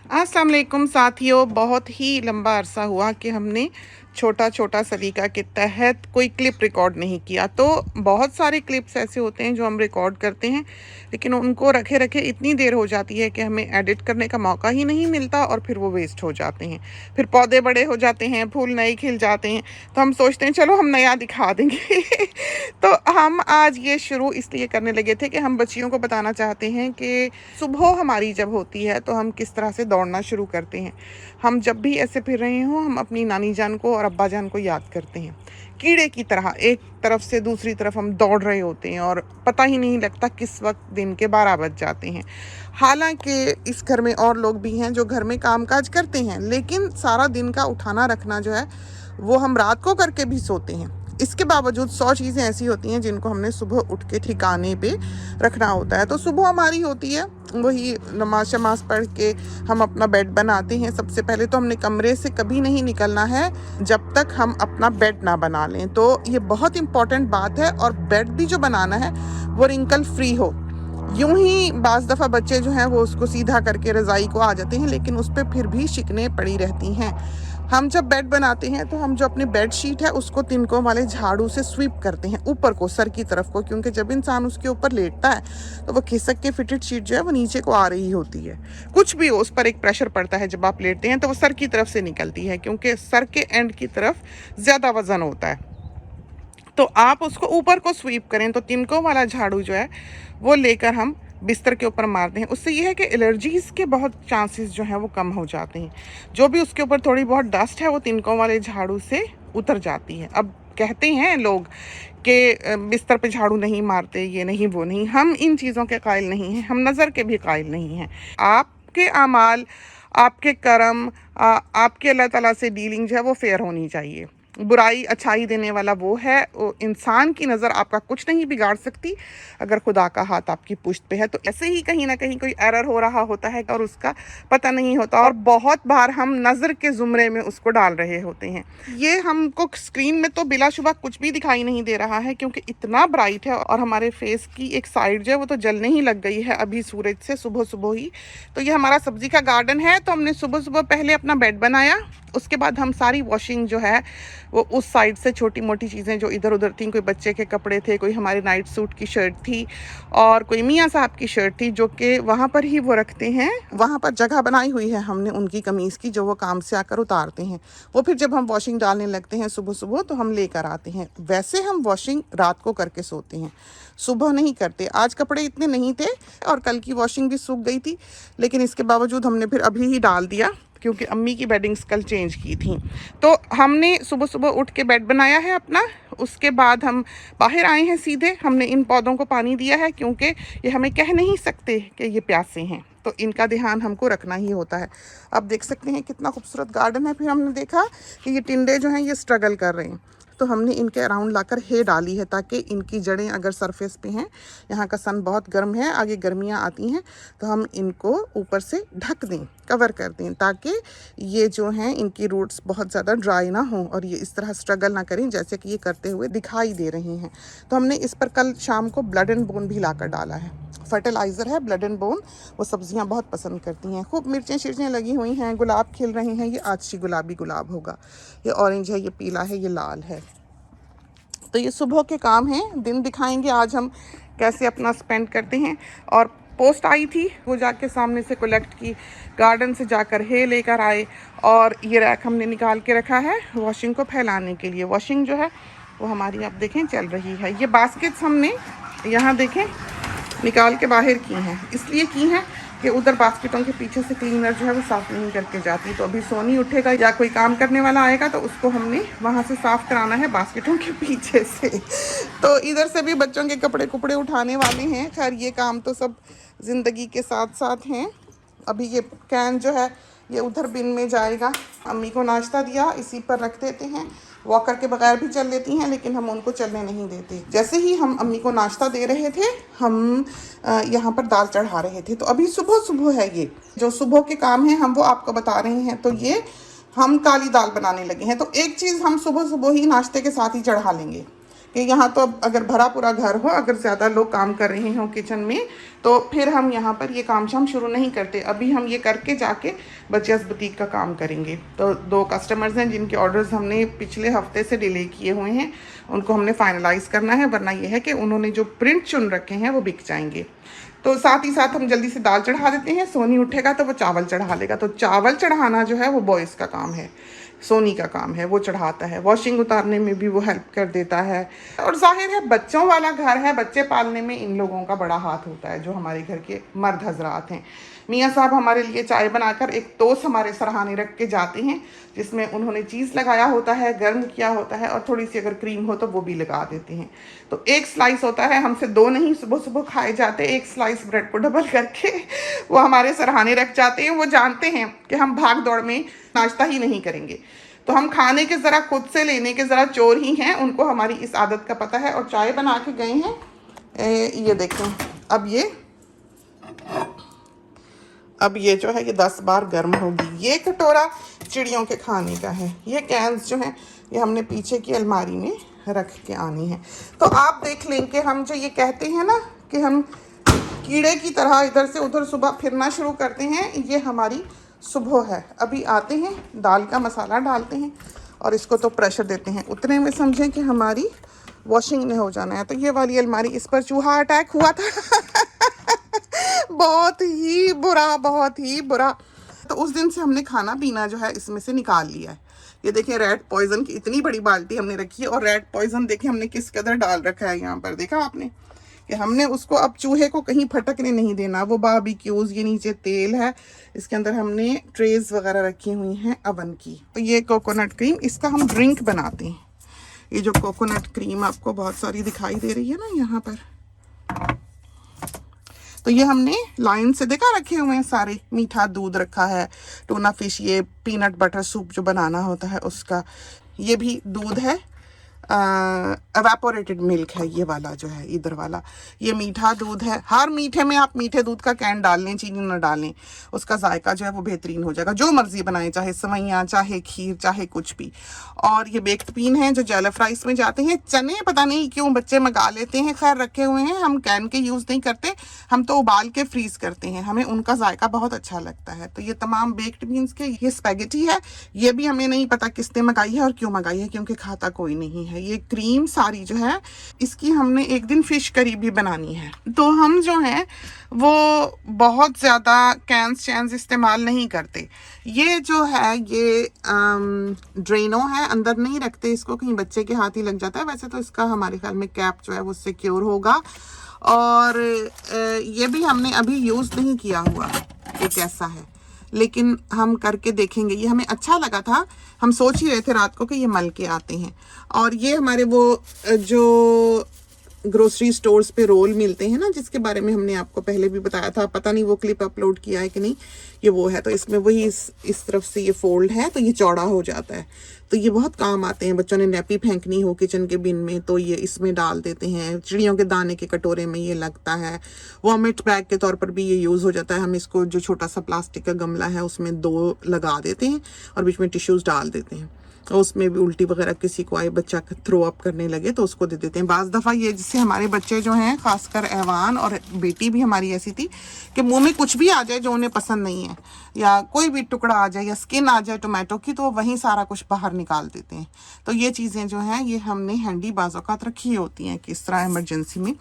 अस्सलाम वालेकुम साथियों, बहुत ही लंबा अरसा हुआ कि हमने छोटा छोटा सलीका के तहत कोई क्लिप रिकॉर्ड नहीं किया। तो बहुत सारे क्लिप्स ऐसे होते हैं जो हम रिकॉर्ड करते हैं, लेकिन उनको रखे रखे इतनी देर हो जाती है कि हमें एडिट करने का मौका ही नहीं मिलता और फिर वो वेस्ट हो जाते हैं। फिर पौधे बड़े हो जाते हैं, फूल नए खिल जाते हैं, तो हम सोचते हैं चलो हम नया दिखा देंगे। तो हम आज ये शुरू इसलिए करने लगे थे कि हम बच्चियों को बताना चाहते हैं कि सुबह हमारी जब होती है तो हम किस तरह से दौड़ना शुरू करते हैं। हम जब भी ऐसे फिर रहे हों, हम अपनी नानी जान को और अब्बा जान को याद करते हैं। कीड़े की तरह एक तरफ से दूसरी तरफ हम दौड़ रहे होते हैं और पता ही नहीं लगता किस वक्त दिन के 12 बज जाते हैं। हालांकि इस घर में और लोग भी हैं जो घर में कामकाज करते हैं, लेकिन सारा दिन का उठाना रखना जो है वो हम रात को करके भी सोते हैं। इसके बावजूद 100 चीज़ें ऐसी होती हैं जिनको हमने सुबह उठ के ठिकाने पे रखना होता है। तो सुबह हमारी होती है वही नमाज शमाज पढ़ के हम अपना बेड बनाते हैं। सबसे पहले तो हमने कमरे से कभी नहीं निकलना है जब तक हम अपना बेड ना बना लें। तो ये बहुत इंपॉर्टेंट बात है। और बेड भी जो बनाना है वो रिंकल फ्री हो। यूं ही बाज़ दफ़ा बच्चे जो हैं वो उसको सीधा करके रज़ाई को आ जाते हैं, लेकिन उस पर फिर भी शिकने पड़ी रहती हैं। हम जब बेड बनाते हैं तो हम जो अपनी बेड शीट है उसको तिनकों वाले झाड़ू से स्वीप करते हैं ऊपर को, सर की तरफ को, क्योंकि जब इंसान उसके ऊपर लेटता है तो वो खिसक के फिटेड शीट जो है वो नीचे को आ रही होती है। कुछ भी हो, उस पर एक प्रेशर पड़ता है जब आप लेटते हैं तो वो सर की तरफ से निकलती है, क्योंकि सर के एंड की तरफ ज़्यादा वजन होता है। तो आप उसको ऊपर को स्वीप करें तो तिनकों वाला झाड़ू जो है वो लेकर हम बिस्तर के ऊपर मारते हैं। उससे ये है कि एलर्जीज़ के बहुत चांसेस जो हैं वो कम हो जाते हैं। जो भी उसके ऊपर थोड़ी बहुत डस्ट है वो तिनकों वाले झाड़ू से उतर जाती है। अब कहते हैं लोग कि बिस्तर पे झाड़ू नहीं मारते, ये नहीं वो नहीं। हम इन चीज़ों के कायल नहीं हैं, हम नज़र के भी कायल नहीं हैं। आपके अमाल, आपके कर्म, आपके अल्लाह ताला से डीलिंग जो है वो फेयर होनी चाहिए। बुराई अच्छाई देने वाला वो है। वो इंसान की नज़र आपका कुछ नहीं बिगाड़ सकती अगर खुदा का हाथ आपकी पुश्त पे है। तो ऐसे ही कहीं ना कहीं कोई एरर हो रहा होता है और उसका पता नहीं होता, और बहुत बार हम नज़र के ज़ुमरे में उसको डाल रहे होते हैं। ये हमको स्क्रीन में तो बिलाशुबा कुछ भी दिखाई नहीं दे रहा है क्योंकि इतना ब्राइट है, और हमारे फेस की एक साइड जो है वो तो जलने ही लग गई है अभी सूरज से सुबह सुबह ही। तो ये हमारा सब्जी का गार्डन है। तो हमने सुबह सुबह पहले अपना बेड बनाया, उसके बाद हम सारी वॉशिंग जो है वो उस साइड से छोटी मोटी चीज़ें जो इधर उधर थी, कोई बच्चे के कपड़े थे, कोई हमारे नाइट सूट की शर्ट थी, और कोई मियाँ साहब की शर्ट थी जो कि वहाँ पर ही वो रखते हैं। वहाँ पर जगह बनाई हुई है हमने उनकी कमीज़ की, जो वो काम से आकर उतारते हैं। वो फिर जब हम वॉशिंग डालने लगते हैं सुबह सुबह तो हम लेकर आते हैं। वैसे हम वॉशिंग रात को करके सोते हैं, सुबह नहीं करते। आज कपड़े इतने नहीं थे और कल की वॉशिंग भी सूख गई थी, लेकिन इसके बावजूद हमने फिर अभी ही डाल दिया क्योंकि अम्मी की बेडिंग्स कल चेंज की थी। तो हमने सुबह सुबह उठ के बेड बनाया है अपना। उसके बाद हम बाहर आए हैं सीधे। हमने इन पौधों को पानी दिया है क्योंकि ये हमें कह नहीं सकते कि ये प्यासे हैं, तो इनका ध्यान हमको रखना ही होता है। अब देख सकते हैं कितना खूबसूरत गार्डन है। फिर हमने देखा कि ये टिंडे जो हैं ये स्ट्रगल कर रहे हैं, तो हमने इनके अराउंड लाकर हे डाली है ताकि इनकी जड़ें अगर सरफेस पे हैं, यहाँ का सन बहुत गर्म है, आगे गर्मियाँ आती हैं, तो हम इनको ऊपर से ढक दें, कवर कर दें, ताकि ये जो हैं इनकी रूट्स बहुत ज़्यादा ड्राई ना हों और ये इस तरह स्ट्रगल ना करें जैसे कि ये करते हुए दिखाई दे रहे हैं। तो हमने इस पर कल शाम को ब्लड एंड बोन भी लाकर डाला है। फर्टिलाइज़र है ब्लड एंड बोन, वो सब्जियां बहुत पसंद करती हैं। खूब मिर्चें शिर्चें लगी हुई हैं, गुलाब खिल रहे हैं। ये आजशी गुलाबी गुलाब होगा, ये ऑरेंज है, ये पीला है, ये लाल है। तो ये सुबह के काम हैं। दिन दिखाएंगे आज हम कैसे अपना स्पेंड करते हैं। और पोस्ट आई थी, वो जाके सामने से कलेक्ट की, गार्डन से जाकर हे लेकर आए, और ये रैक हमने निकाल के रखा है वॉशिंग को फैलाने के लिए। वॉशिंग जो है वो हमारी आप देखें चल रही है। ये बास्केट्स हमने यहाँ देखें निकाल के बाहर की हैं, इसलिए की हैं कि उधर बास्केटों के पीछे से क्लीनर जो है वो साफ़ नहीं करके जाती। तो अभी सोनी उठेगा या कोई काम करने वाला आएगा तो उसको हमने वहाँ से साफ़ कराना है बास्केटों के पीछे से। तो इधर से भी बच्चों के कपड़े कुपड़े उठाने वाले हैं। खैर ये काम तो सब ज़िंदगी के साथ साथ हैं। अभी ये कैन जो है ये उधर बिन में जाएगा। अम्मी को नाश्ता दिया, इसी पर रख देते हैं। वॉकर के बगैर भी चल लेती हैं, लेकिन हम उनको चलने नहीं देते। जैसे ही हम अम्मी को नाश्ता दे रहे थे, हम यहाँ पर दाल चढ़ा रहे थे। तो अभी सुबह सुबह है, ये जो सुबह के काम हैं हम वो आपको बता रहे हैं। तो ये हम काली दाल बनाने लगे हैं। तो एक चीज़ हम सुबह सुबह ही नाश्ते के साथ ही चढ़ा लेंगे कि यहाँ तो अब अगर भरा पूरा घर हो, अगर ज़्यादा लोग काम कर रहे हों किचन में, तो फिर हम यहाँ पर ये काम शाम शुरू नहीं करते। अभी हम ये करके जाके बचियास बुटीक का काम करेंगे। तो 2 कस्टमर्स हैं जिनके ऑर्डर्स हमने पिछले हफ्ते से डिले किए हुए हैं, उनको हमने फाइनलाइज़ करना है, वरना ये है कि उन्होंने जो प्रिंट चुन रखे हैं वो बिक जाएंगे। तो साथ ही साथ हम जल्दी से दाल चढ़ा देते हैं। सोनी उठेगा तो वो चावल चढ़ा लेगा। तो चावल चढ़ाना जो है वो बॉयज़ का काम है, सोनी का काम है, वो चढ़ाता है। वॉशिंग उतारने में भी वो हेल्प कर देता है। और जाहिर है बच्चों वाला घर है, बच्चे पालने में इन लोगों का बड़ा हाथ होता है, जो हमारे घर के मर्द हजरात हैं। मियाँ साहब हमारे लिए चाय बनाकर एक टोस्ट हमारे सरहाने रख के जाते हैं, जिसमें उन्होंने चीज़ लगाया होता है, गर्म किया होता है, और थोड़ी सी अगर क्रीम हो तो वो भी लगा देते हैं। तो 1 स्लाइस होता है, हमसे 2 नहीं सुबह सुबह खाए जाते। 1 स्लाइस ब्रेड को डबल करके वो हमारे सरहाने रख जाते हैं। वो जानते हैं कि हम भाग दौड़ में नाश्ता ही नहीं करेंगे, तो हम खाने के ज़रा खुद से लेने के ज़रा चोर ही हैं। उनको हमारी इस आदत का पता है। और चाय बना के गए हैं। ये देखें, अब ये जो है ये 10 बार गर्म होगी। ये कटोरा चिड़ियों के खाने का है। ये कैंस जो हैं ये हमने पीछे की अलमारी में रख के आनी है। तो आप देख लें कि हम जो ये कहते हैं ना कि हम कीड़े की तरह इधर से उधर सुबह फिरना शुरू करते हैं, ये हमारी सुबह है। अभी आते हैं, दाल का मसाला डालते हैं और इसको तो प्रेशर देते हैं। उतने में समझें कि हमारी वॉशिंग ने हो जाना है। तो ये वाली अलमारी, इस पर चूहा अटैक हुआ था बहुत ही बुरा, बहुत ही बुरा। तो उस दिन से हमने खाना पीना जो है इसमें से निकाल लिया है। ये देखिए रेड पॉइजन की इतनी बड़ी बाल्टी हमने रखी है, और रेड पॉइजन देखिए हमने किस कदर डाल रखा है यहाँ पर। देखा आपने कि हमने उसको अब चूहे को कहीं फटकने नहीं देना। वो बारबेक्यूज, ये नीचे तेल है, इसके अंदर हमने ट्रेज वगैरह रखी हुई हैं अवन की। तो ये कोकोनट क्रीम, इसका हम ड्रिंक बनाते हैं। ये जो कोकोनट क्रीम आपको बहुत सारी दिखाई दे रही है ना यहाँ पर, तो ये हमने लाइन से देखा रखे हुए हैं सारे। मीठा दूध रखा है, टूना फिश, ये पीनट बटर सूप जो बनाना होता है उसका, ये भी दूध है, एवेपोरेटेड मिल्क है ये वाला जो है इधर वाला। ये मीठा दूध है। हर मीठे में आप मीठे दूध का कैन डाल लें, चीनी ना डालें, उसका जायका जो है वो बेहतरीन हो जाएगा। जो मर्जी बनाएं, चाहे सवैयाँ, चाहे खीर, चाहे कुछ भी। और ये बेक्ड बीन है जो जॉलोफ राइस में जाते हैं। चने पता नहीं क्यों बच्चे मंगा लेते हैं, खैर रखे हुए हैं। हम कैन के यूज़ नहीं करते, हम तो उबाल के फ्रीज करते हैं, हमें उनका जायका बहुत अच्छा लगता है। तो ये तमाम बेक्ड बीन्स के, ये स्पैगेटी है, ये भी हमें नहीं पता किसने मंगाई है और क्यों मंगाई है, क्योंकि खाता कोई नहीं है। ये क्रीम सारी जो है इसकी हमने एक दिन फिश करी भी बनानी है। तो हम जो है वो बहुत ज़्यादा कैंस चैंस इस्तेमाल नहीं करते। ये जो है ये ड्रेनो है, अंदर नहीं रखते इसको, कहीं बच्चे के हाथ ही लग जाता है। वैसे तो इसका हमारे ख्याल में कैप जो है वो सिक्योर होगा। और ये भी हमने अभी यूज़ नहीं किया हुआ, ये कैसा है, लेकिन हम करके देखेंगे। ये हमें अच्छा लगा था, हम सोच ही रहे थे रात को कि ये मल के आते हैं। और ये हमारे वो जो ग्रोसरी स्टोर्स पे रोल मिलते हैं ना, जिसके बारे में हमने आपको पहले भी बताया था, पता नहीं वो क्लिप अपलोड किया है कि नहीं, ये वो है। तो इसमें वही इस तरफ से ये फोल्ड है, तो ये चौड़ा हो जाता है। तो ये बहुत काम आते हैं। बच्चों ने नैपी फेंकनी हो किचन के बिन में तो ये इसमें डाल देते हैं। चिड़ियों के दाने के कटोरे में ये लगता है। वॉमिट बैग के तौर पर भी ये यूज़ हो जाता है। हम इसको जो छोटा सा प्लास्टिक का गमला है उसमें 2 लगा देते हैं और बीच में टिश्यूज़ डाल देते हैं। और उसमें भी उल्टी वगैरह किसी को आए, बच्चा थ्रो अप करने लगे तो उसको दे देते हैं। बाज़ दफ़ा ये जिससे हमारे बच्चे जो हैं, खासकर ऐवान और बेटी भी हमारी ऐसी थी कि मुंह में कुछ भी आ जाए जो उन्हें पसंद नहीं है, या कोई भी टुकड़ा आ जाए या स्किन आ जाए टोमेटो की, तो वहीं सारा कुछ बाहर निकाल देते हैं। तो ये चीज़ें जो हैं ये हमने हैंडी बाज़ौक़ात रखी होती हैं कि इस तरह इमरजेंसी में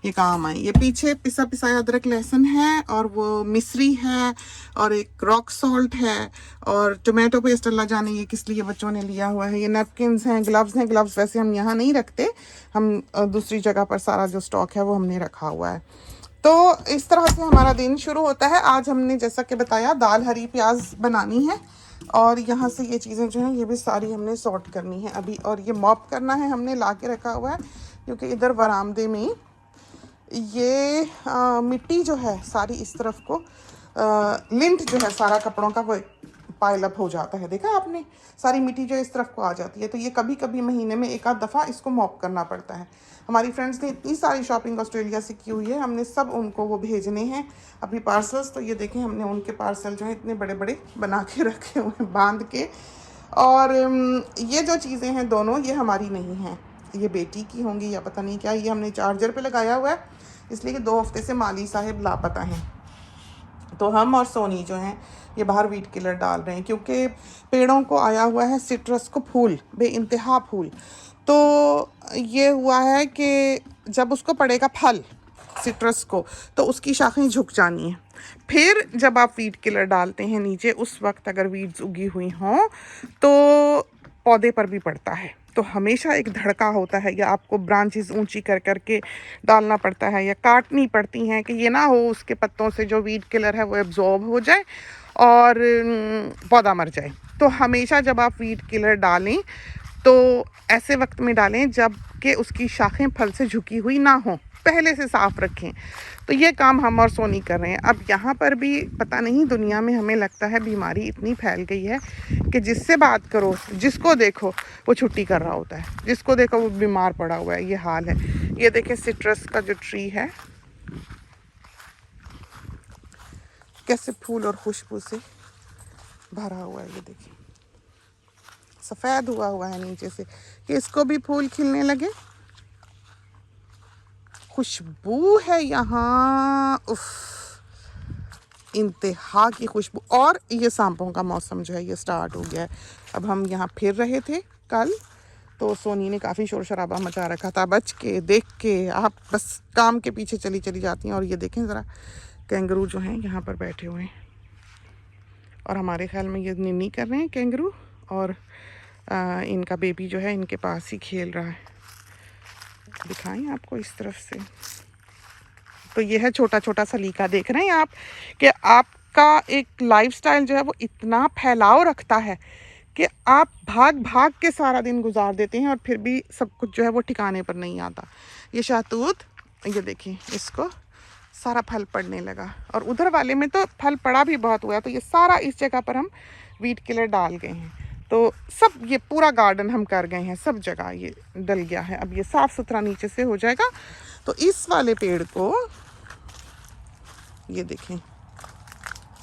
ये काम आए। ये पीछे पिसा पिसाया अदरक लहसुन है, और वो मिश्री है, और एक रॉक सॉल्ट है, और टोमेटो पेस्ट अल्लाह जाने ये किस लिए बच्चों ने लिया हुआ है। ये नैपकिन्स हैं, ग्लव्स हैं। ग्लव्स वैसे हम यहाँ नहीं रखते, हम दूसरी जगह पर सारा जो स्टॉक है वो हमने रखा हुआ है। तो इस तरह से हमारा दिन शुरू होता है। आज हमने जैसा कि बताया दाल हरी प्याज बनानी है, और यहाँ से ये चीज़ें जो हैं ये भी सारी हमने सॉर्ट करनी है अभी। और ये मॉप करना है, हमने ला के रखा हुआ है, क्योंकि इधर बरामदे में ये मिट्टी जो है सारी इस तरफ को, लिंट जो है सारा कपड़ों का वो पाइल अप हो जाता है। देखा आपने, सारी मिट्टी जो इस तरफ को आ जाती है। तो ये कभी कभी महीने में एक आध दफ़ा इसको मॉप करना पड़ता है। हमारी फ्रेंड्स ने इतनी सारी शॉपिंग ऑस्ट्रेलिया से की हुई है, हमने सब उनको वो भेजने हैं अभी पार्सल्स। तो ये देखें हमने उनके पार्सल जो है इतने बड़े बड़े बना के रखे हुए हैं बांध के। और ये जो चीज़ें हैं दोनों, ये हमारी नहीं हैं। ये बेटी की होंगी या पता नहीं क्या। ये हमने चार्जर पे लगाया हुआ है इसलिए कि 2 हफ्ते से माली साहब लापता हैं। तो हम और सोनी जो हैं ये बाहर वीट किलर डाल रहे हैं क्योंकि पेड़ों को आया हुआ है सिट्रस को फूल, बेइंतहा फूल। तो ये हुआ है कि जब उसको पड़ेगा फल सिट्रस को तो उसकी शाखें झुक जानी हैं। फिर जब आप वीट किलर डालते हैं नीचे, उस वक्त अगर वीड्स उगी हुई हों तो पौधे पर भी पड़ता है। तो हमेशा एक धड़का होता है या आपको ब्रांचेस ऊंची कर करके डालना पड़ता है या काटनी पड़ती हैं कि ये ना हो उसके पत्तों से जो वीट किलर है वो एब्जॉर्ब हो जाए और पौधा मर जाए। तो हमेशा जब आप वीट किलर डालें तो ऐसे वक्त में डालें जब कि उसकी शाखें फल से झुकी हुई ना हो, पहले से साफ रखें। तो ये काम हम और सोनी कर रहे हैं। अब यहाँ पर भी पता नहीं दुनिया में हमें लगता है बीमारी इतनी फैल गई है कि जिससे बात करो, जिसको देखो वो छुट्टी कर रहा होता है, जिसको देखो वो बीमार पड़ा हुआ है। ये हाल है। ये देखें सिट्रस का जो ट्री है कैसे फूल और खुशबू से भरा हुआ है। ये देखिए सफ़ेद हुआ है नीचे से कि इसको भी फूल खिलने लगे। खुशबू है यहाँ, उफ, इंतहा की खुशबू। और ये सांपों का मौसम जो है ये स्टार्ट हो गया है। अब हम यहाँ फिर रहे थे कल तो सोनी ने काफ़ी शोर शराबा मचा रखा था। बच के देख के आप बस काम के पीछे चली जाती हैं। और ये देखें ज़रा कैंगरू जो हैं यहाँ पर बैठे हुए हैं और हमारे ख्याल में ये निन्नी कर रहे हैं कैंगरू। और इनका बेबी जो है इनके पास ही खेल रहा है। दिखाएं आपको इस तरफ से। तो ये है छोटा छोटा सलीका। देख रहे हैं आप कि आपका एक लाइफस्टाइल जो है वो इतना फैलाव रखता है कि आप भाग भाग के सारा दिन गुजार देते हैं और फिर भी सब कुछ जो है वो ठिकाने पर नहीं आता। ये शहतूत, ये देखें इसको सारा फल पड़ने लगा और उधर वाले में तो फल पड़ा भी बहुत हुआ। तो ये सारा इस जगह पर हम वीट किलर डाल गए हैं। तो सब ये पूरा गार्डन हम कर गए हैं, सब जगह ये डल गया है। अब ये साफ़ सुथरा नीचे से हो जाएगा। तो इस वाले पेड़ को ये देखें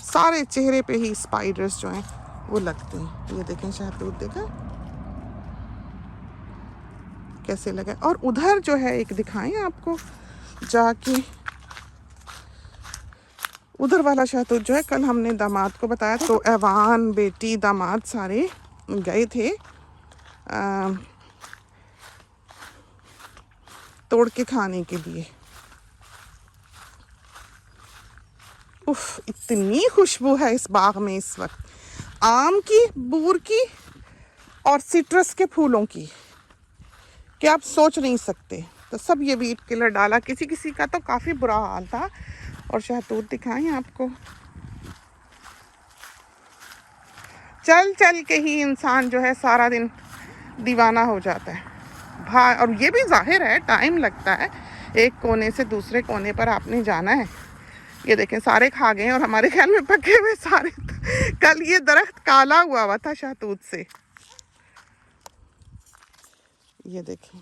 सारे चेहरे पे ही स्पाइडर्स जो हैं वो लगते हैं। ये देखें शहतूत देखा कैसे लगा। और उधर जो है एक दिखाएं आपको जाके, उधर वाला शहतूत जो है कल हमने दामाद को बताया था। तो ऐवान बेटी दामाद सारे गए थे तोड़ के खाने के लिए। उफ, इतनी खुशबू है इस बाग में इस वक्त, आम की, बूर की और सिट्रस के फूलों की, कि आप सोच नहीं सकते। तो सब ये वीट किलर डाला। किसी किसी का तो काफ़ी बुरा हाल था। और शहतूत दिखाएं आपको। चल चल के ही इंसान जो है सारा दिन दीवाना हो जाता है। और ये भी जाहिर है टाइम लगता है, एक कोने से दूसरे कोने पर आपने जाना है। ये देखें सारे खा गए और हमारे ख्याल में पके हुए सारे। कल ये दरख्त काला हुआ था शहतूत से। ये देखें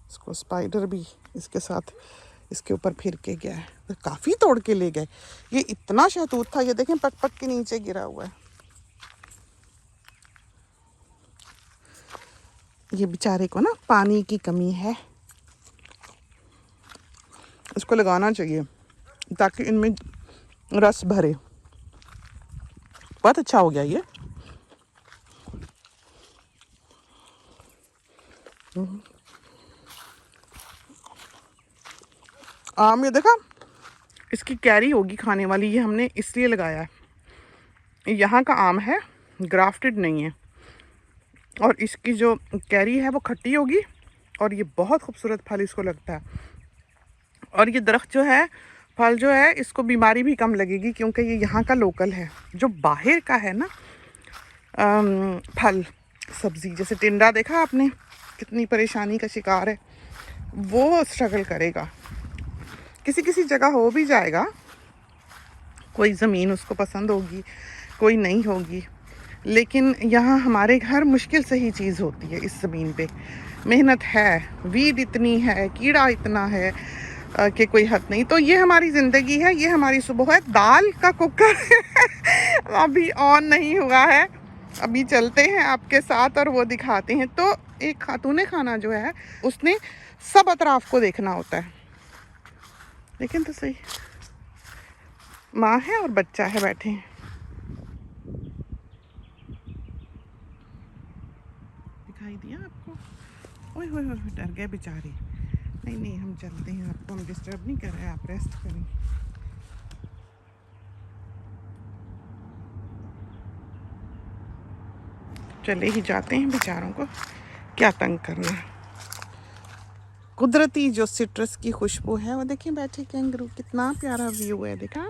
इसको स्पाइडर भी इसके साथ इसके ऊपर फिर के गया है। तो काफ़ी तोड़ के ले गए। ये इतना शहतूत था, ये देखें पक पक के नीचे गिरा हुआ है। ये बेचारे को ना पानी की कमी है, इसको लगाना चाहिए ताकि इनमें रस भरे। बहुत अच्छा हो गया ये। आम ये देखा इसकी कैरी होगी खाने वाली, ये हमने इसलिए लगाया है। यहाँ का आम है, ग्राफ्टेड नहीं है। और इसकी जो कैरी है वो खट्टी होगी और ये बहुत खूबसूरत फल इसको लगता है। और ये दरख्त जो है, फल जो है, इसको बीमारी भी कम लगेगी क्योंकि ये यहाँ का लोकल है। जो बाहर का है ना फल सब्ज़ी, जैसे टिंडा देखा आपने कितनी परेशानी का शिकार है, वो स्ट्रगल करेगा। किसी किसी जगह हो भी जाएगा, कोई ज़मीन उसको पसंद होगी, कोई नहीं होगी। लेकिन यहाँ हमारे घर मुश्किल से ही चीज़ होती है। इस ज़मीन पे मेहनत है, वीड इतनी है, कीड़ा इतना है कि कोई हद नहीं। तो ये हमारी ज़िंदगी है, ये हमारी सुबह है। दाल का कुकर अभी ऑन नहीं हुआ है अभी चलते हैं आपके साथ और वो दिखाते हैं। तो एक खातूने खाना जो है उसने सब अतराफ को देखना होता है। लेकिन तो सही, माँ है और बच्चा है बैठे हैं। दिखाई दिया आपको? ओए होए होए, डर गए बेचारे। नहीं नहीं, हम चलते हैं, आपको हम डिस्टर्ब नहीं कर रहे, आप रेस्ट करें। चले ही जाते हैं, बेचारों को क्या तंग करना। कुदरती जो सिट्रस की खुशबू है वो देखिए, बैठे कैंगरू, कितना प्यारा व्यू है, देखा।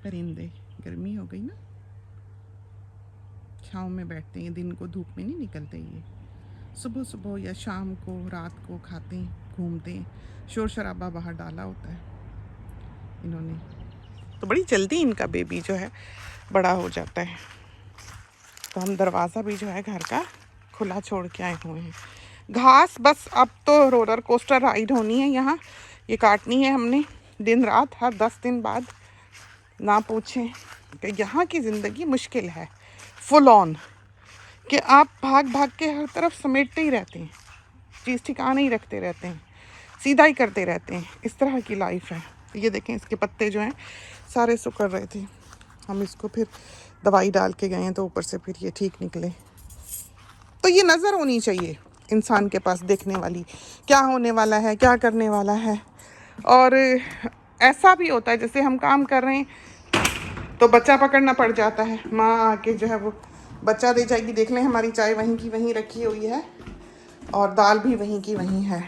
परिंदे, गर्मी हो गई ना, छाँव में बैठते हैं, दिन को धूप में नहीं निकलते। ये सुबह सुबह या शाम को, रात को खाते हैं, घूमते हैं। शोर शराबा बाहर डाला होता है इन्होंने। तो बड़ी जल्दी इनका बेबी जो है बड़ा हो जाता है। तो हम दरवाज़ा भी जो है घर का खुला छोड़ के आए हुए हैं। घास बस अब तो रोलर कोस्टर राइड होनी है यहाँ, ये काटनी है हमने दिन रात, हर 10 दिन बाद। ना पूछें कि यहाँ की ज़िंदगी मुश्किल है, फुल ऑन, कि आप भाग भाग के हर तरफ समेटते ही रहते हैं, चीज़ ठिकाने ही रखते रहते हैं, सीधा ही करते रहते हैं। इस तरह की लाइफ है। ये देखें, इसके पत्ते जो हैं सारे सुकड़ रहे थे, हम इसको फिर दवाई डाल के गए हैं तो ऊपर से फिर ये ठीक निकले। तो ये नज़र होनी चाहिए इंसान के पास देखने वाली, क्या होने वाला है, क्या करने वाला है। और ऐसा भी होता है जैसे हम काम कर रहे हैं तो बच्चा पकड़ना पड़ जाता है, माँ आके जो है वो बच्चा दे जाएगी। देख लें, हमारी चाय वहीं की वहीं रखी हुई है और दाल भी वहीं की वहीं है।